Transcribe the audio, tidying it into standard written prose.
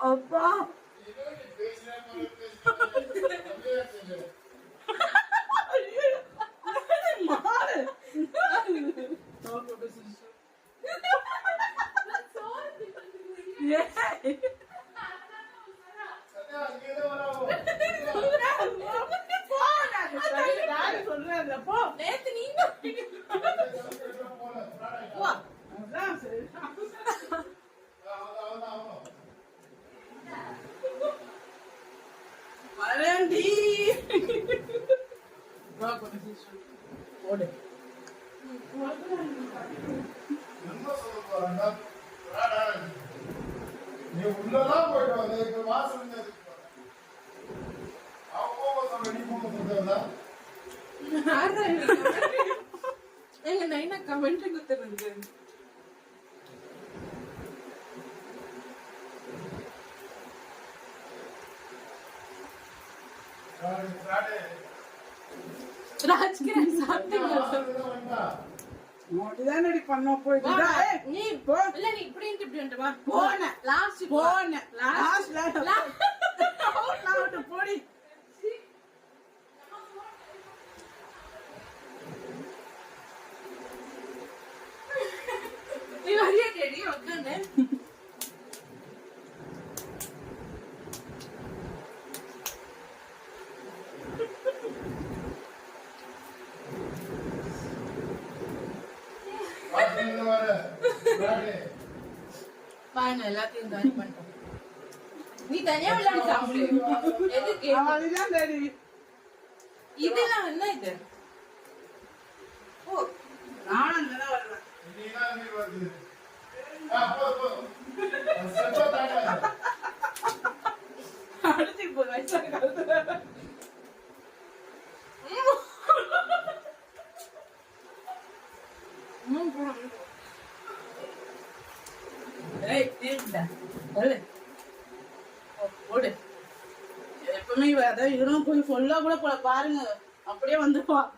அப்பா நீ உள்ளதான் போயிட்டு வந்த இப்ப வாசல் எங்க நைனா கமெண்ட் குத்துறது ராஜ்கிரண் சாப்பிட்டீங்களா மோடிதான் அடி பண்ண போயிட்டு நீ போ இல்ல நீ இப்படி இப்படி வந்துவா போன லாஸ்ட் போடி நீ வரியா கேடி உட்கார்ந்து பாருங்க எல்லாத்தையும் காலி பண்ணிட்டோம். நீ தனியா விளையாடி சாப்பிடு. எதுக்கு? இதெல்லாம் என்ன இது? ஓ, நானும் அங்கதான் வருவேன். அடிச்சு போ வயசா எப்பவுமே இவனும் போய் சொல்ல கூட பாருங்க அப்படியே வந்துருவான்.